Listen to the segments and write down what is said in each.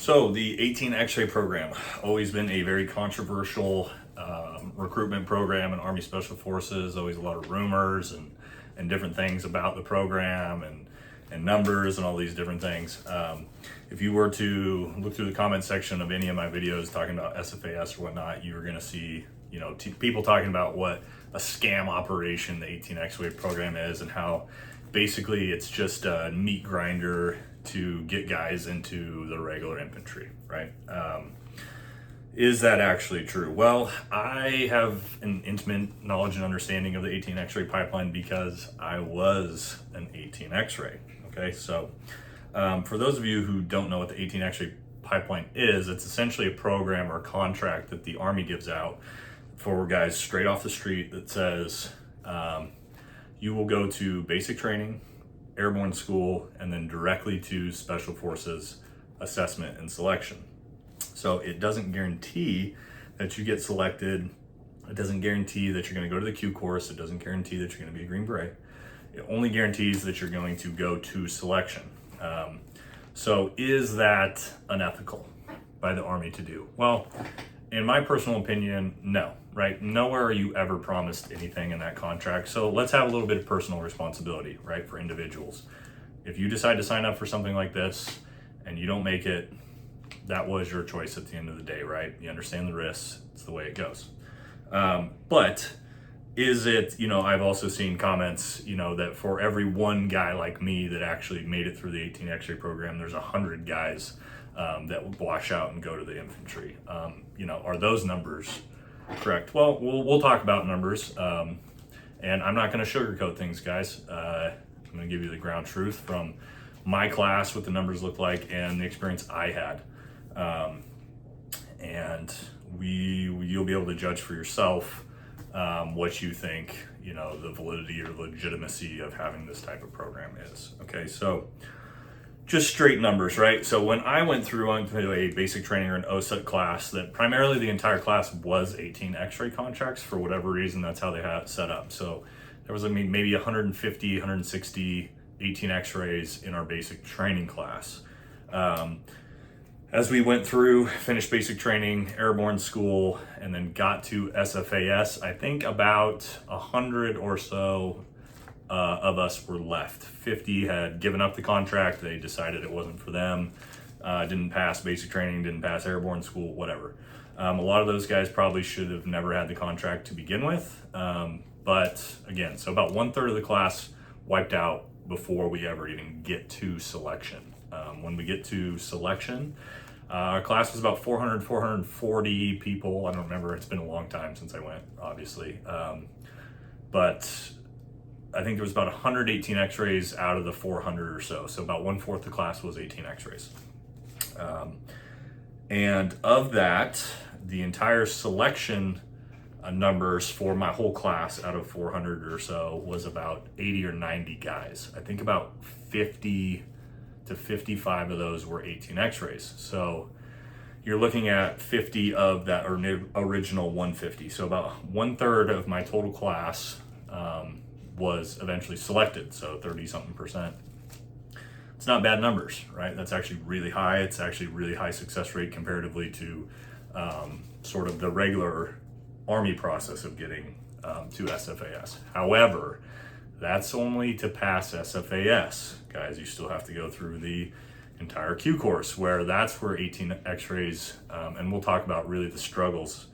So the 18 X-ray program, always been a very controversial recruitment program in Army Special Forces. Always a lot of rumors and different things about the program and numbers and all these different things. If you were to look through the comment section of any of my videos talking about SFAS or whatnot, you are going to see people talking about what a scam operation the 18 X-ray program is and how basically it's just a meat grinder to get guys into the regular infantry, right? Is that actually true? Well, I have an intimate knowledge and understanding of the 18 X-ray pipeline because I was an 18 X-ray, okay? So for those of you who don't know what the 18 X-ray pipeline is, it's essentially a program or contract that the Army gives out for guys straight off the street that says you will go to basic training, airborne school, and then directly to Special Forces assessment and selection. So it doesn't guarantee that you get selected. It doesn't guarantee that you're going to go to the Q course. It doesn't guarantee that you're going to be a Green Beret. It only guarantees that you're going to go to selection. So is that unethical by the Army to do? Well, in my personal opinion, no, right? Nowhere are you ever promised anything in that contract. So let's have a little bit of personal responsibility, right, for individuals. If you decide to sign up for something like this and you don't make it, that was your choice at the end of the day, right? You understand the risks. It's the way it goes. But is it, I've also seen comments, that for every one guy like me that actually made it through the 18 X-ray program, there's 100 guys that will wash out and go to the infantry. Are those numbers correct? Well, we'll talk about numbers. And I'm not going to sugarcoat things, guys. I'm going to give you the ground truth from my class, what the numbers look like, and the experience I had. And you'll be able to judge for yourself what you think, the validity or legitimacy of having this type of program is. Okay, so just straight numbers, right? So when I went through onto a basic training or an OSUT class, that primarily the entire class was 18 X-ray contracts. For whatever reason, that's how they had it set up. So there was maybe 150, 160 18 X-rays in our basic training class. As we went through, finished basic training, airborne school, and then got to SFAS, I think about 100 or so of us were left. 50 had given up the contract. They decided it wasn't for them. Didn't pass basic training, didn't pass airborne school, whatever. A lot of those guys probably should have never had the contract to begin with. But again, so about 1/3 of the class wiped out before we ever even get to selection. When we get to selection, our class was about 400, 440 people. I don't remember. It's been a long time since I went, obviously. But I think there was about 118 X-rays out of the 400 or so. So about 1/4 the class was 18 X-rays. And of that, the entire selection numbers for my whole class out of 400 or so was about 80 or 90 guys. I think about 50 to 55 of those were 18 X-rays. So you're looking at 50 of that original 150. So about 1/3 of my total class was eventually selected. So 30-something%. It's not bad numbers, right? That's actually really high. It's actually really high success rate comparatively to sort of the regular Army process of getting to SFAS. However, that's only to pass SFAS. Guys, you still have to go through the entire Q course, that's where 18 X-rays, and we'll talk about really the struggles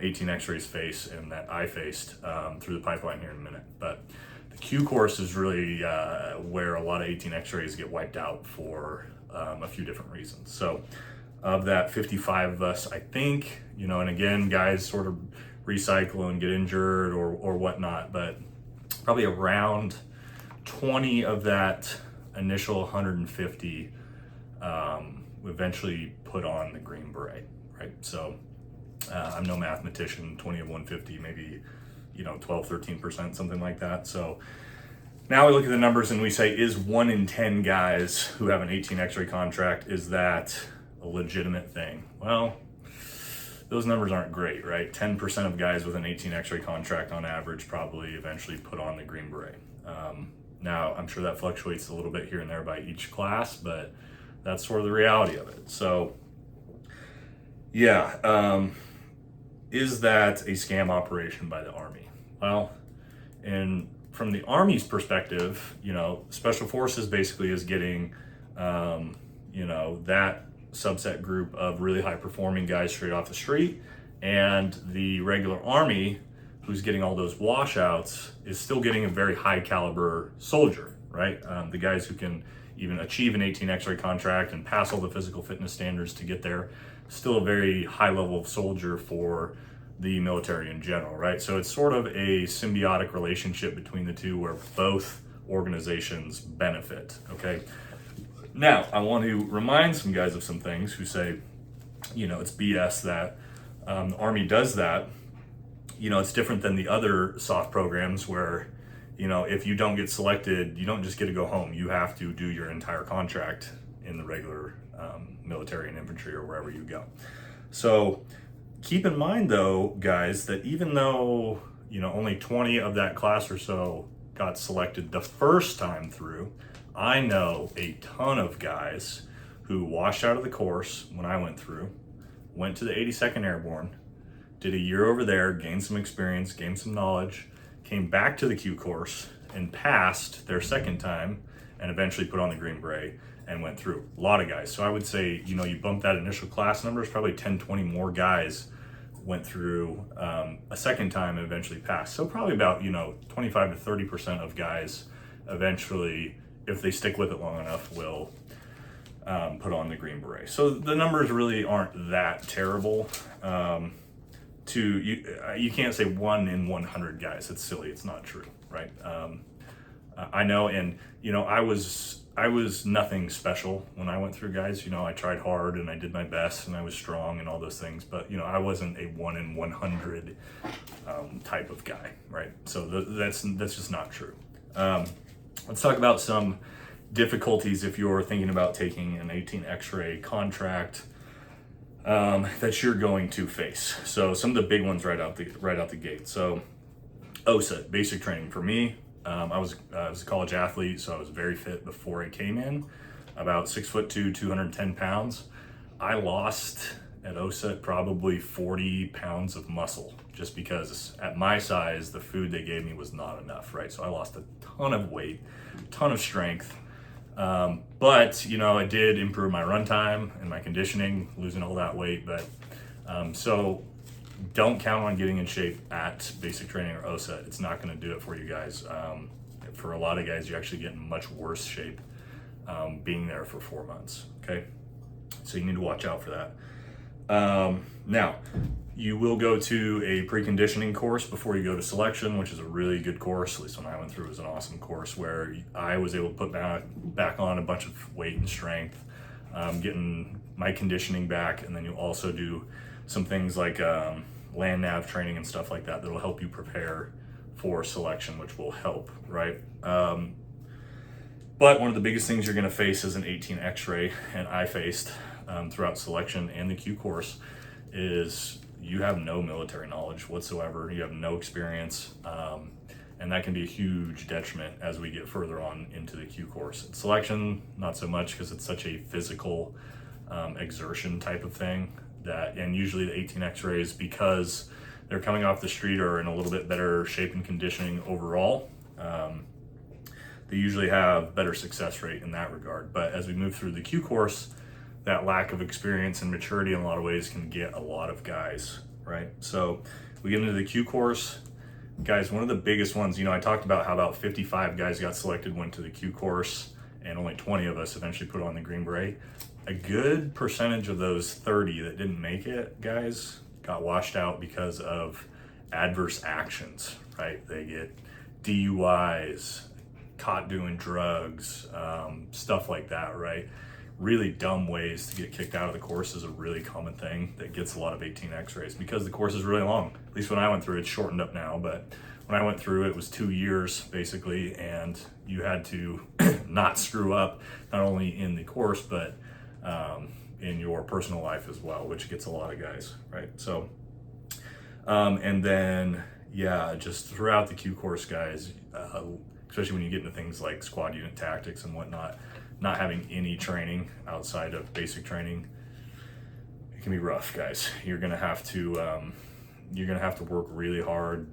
18 X-rays face and that I faced through the pipeline here in a minute. But the Q course is really where a lot of 18 X-rays get wiped out for a few different reasons. So of that 55 of us, I think, and again, guys sort of recycle and get injured or whatnot, but probably around 20 of that initial 150 eventually put on the Green Beret, right? So I'm no mathematician. 20 of 150, maybe 12, 13%, something like that. So now we look at the numbers and we say, is 1 in 10 guys who have an 18 X-ray contract, is that a legitimate thing? Well, those numbers aren't great, right? 10% of guys with an 18 X-ray contract on average probably eventually put on the Green Beret. Now, I'm sure that fluctuates a little bit here and there by each class, but That's sort of the reality of it. So yeah, is that a scam operation by the Army? Well, and from the Army's perspective, Special Forces basically is getting, that subset group of really high performing guys straight off the street, and the regular Army, who's getting all those washouts, is still getting a very high caliber soldier, right? The guys who can even achieve an 18 X-ray contract and pass all the physical fitness standards to get there, still a very high level of soldier for the military in general, right? So it's sort of a symbiotic relationship between the two where both organizations benefit, okay? Now, I want to remind some guys of some things who say, it's BS that the Army does that. It's different than the other soft programs where, if you don't get selected, you don't just get to go home. You have to do your entire contract in the regular military and infantry or wherever you go. So keep in mind though, guys, that even though, only 20 of that class or so got selected the first time through, I know a ton of guys who washed out of the course when I went through, went to the 82nd Airborne, did a year over there, gained some experience, gained some knowledge, came back to the Q course and passed their second time and eventually put on the Green Beret and went through. A lot of guys. So I would say, you bump that initial class numbers, probably 10, 20 more guys went through a second time and eventually passed. So probably about, 25 to 30% of guys eventually, if they stick with it long enough, will put on the Green Beret. So the numbers really aren't that terrible. You can't say 1 in 100 guys. It's silly. It's not true, right? I know, and I was nothing special when I went through, guys. I tried hard and I did my best and I was strong and all those things, but I wasn't a 1 in 100 type of guy, right? So that's just not true. Let's talk about some difficulties if you're thinking about taking an 18 X-ray contract that you're going to face. So some of the big ones right out the gate. So OSA, basic training. For me, I was a college athlete, so I was very fit before I came in. About 6'2", 210 pounds. I lost at OSA probably 40 pounds of muscle, just because at my size, the food they gave me was not enough, right? So I lost a ton of weight, ton of strength. But I did improve my run time and my conditioning, losing all that weight. But so don't count on getting in shape at basic training or OSA. It's not going to do it for you guys. For a lot of guys, you actually get in much worse shape being there for 4 months. Okay, so you need to watch out for that. Now, you will go to a preconditioning course before you go to selection, which is a really good course. At least when I went through, it was an awesome course where I was able to put back on a bunch of weight and strength, getting my conditioning back. And then you also do some things like land nav training and stuff like that will help you prepare for selection, which will help, right? But one of the biggest things you're going to face as an 18 X-ray, and I faced throughout selection and the Q course, is you have no military knowledge whatsoever. You have no experience, and that can be a huge detriment as we get further on into the Q course. Selection, not so much, because it's such a physical exertion type of thing and usually the 18 X-rays, because they're coming off the street, are in a little bit better shape and conditioning overall. They usually have better success rate in that regard. But as we move through the Q course, that lack of experience and maturity in a lot of ways can get a lot of guys, right? So we get into the Q course, guys, one of the biggest ones, I talked about how about 55 guys got selected, went to the Q course, and only 20 of us eventually put on the Green Beret. A good percentage of those 30 that didn't make it, guys, got washed out because of adverse actions, right? They get DUIs, caught doing drugs, stuff like that, right? Really dumb ways to get kicked out of the course is a really common thing that gets a lot of 18 X-rays, because the course is really long. At least when I went through, it's shortened up now, but when I went through, it was 2 years basically, and you had to not screw up, not only in the course, but in your personal life as well, which gets a lot of guys, right? So, and then, yeah, just throughout the Q course, guys, especially when you get into things like squad unit tactics and whatnot, not having any training outside of basic training, it can be rough, guys. You're gonna have to work really hard,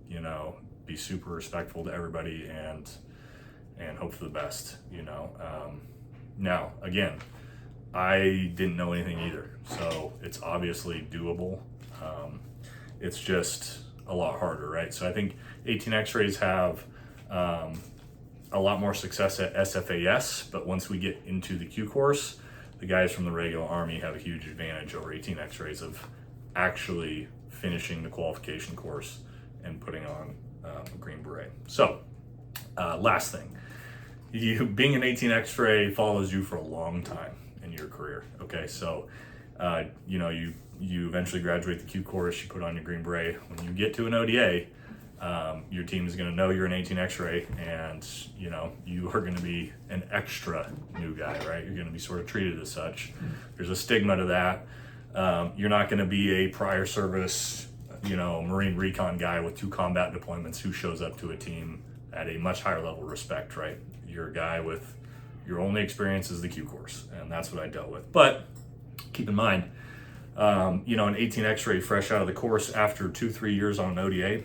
you know, be super respectful to everybody, and hope for the best, you know. Now, again, I didn't know anything either, so it's obviously doable. It's just a lot harder, right? So I think 18 X-rays have a lot more success at SFAS, but once we get into the Q course, the guys from the regular Army have a huge advantage over 18 X-rays of actually finishing the qualification course and putting on a Green Beret. So, last thing, being an 18 X-ray follows you for a long time in your career. Okay, so you know, you eventually graduate the Q course, you put on your Green Beret. When you get to an ODA, your team is going to know you're an 18 X-ray, and you know, you are going to be an extra new guy, right? You're going to be sort of treated as such. There's a stigma to that. You're not going to be a prior service, you know, Marine recon guy with 2 combat deployments who shows up to a team at a much higher level of respect, right? You're a guy with your only experience is the Q course, and that's what I dealt with. But keep in mind, you know, an 18 X-ray fresh out of the course after 2-3 years on an ODA,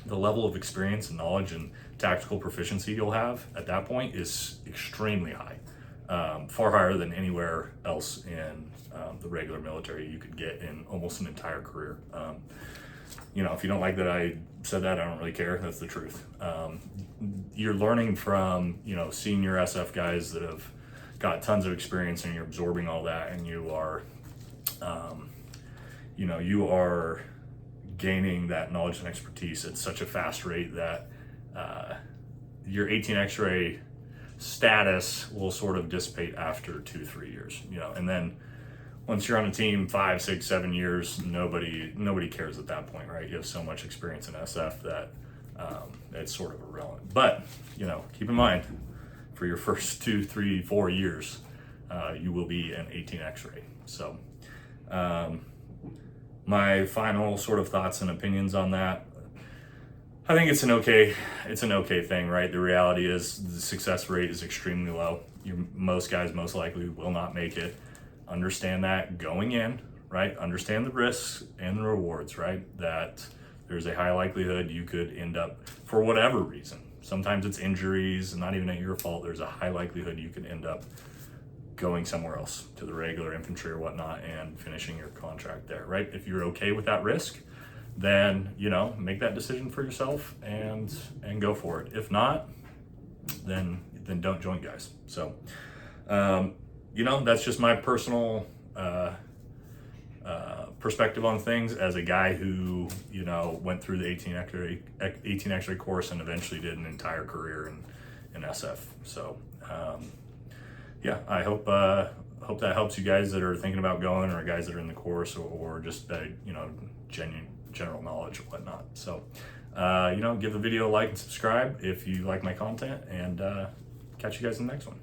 the level of experience and knowledge and tactical proficiency you'll have at that point is extremely high, far higher than anywhere else in the regular military you could get in almost an entire career. You know, if you don't like that I said that, I don't really care. That's the truth. You're learning from, you know, senior SF guys that have got tons of experience, and you're absorbing all that, and you are, you know, you are gaining that knowledge and expertise at such a fast rate that your 18 X-ray status will sort of dissipate after 2-3 years, you know, and then once you're on a team 5, 6, 7 years, nobody cares at that point, right? You have so much experience in SF that it's sort of irrelevant. But, you know, keep in mind, for your first 2, 3, 4 years, you will be an 18 X-ray. So my final sort of thoughts and opinions on that, I think it's an okay thing, right? The reality is the success rate is extremely low. Most guys most likely will not make it. Understand that going in, right? Understand the risks and the rewards, right? That there's a high likelihood you could end up, for whatever reason, sometimes it's injuries, not even at your fault, there's a high likelihood you could end up going somewhere else, to the regular infantry or whatnot, and finishing your contract there, right? If you're okay with that risk, then, you know, make that decision for yourself and go for it. If not, then don't join, guys. So, you know, that's just my personal perspective on things as a guy who, you know, went through the 18 X-ray course and eventually did an entire career in SF. So, yeah, I hope that helps you guys that are thinking about going, or guys that are in the course, or just you know, general knowledge or whatnot. So, you know, give the video a like and subscribe if you like my content, and catch you guys in the next one.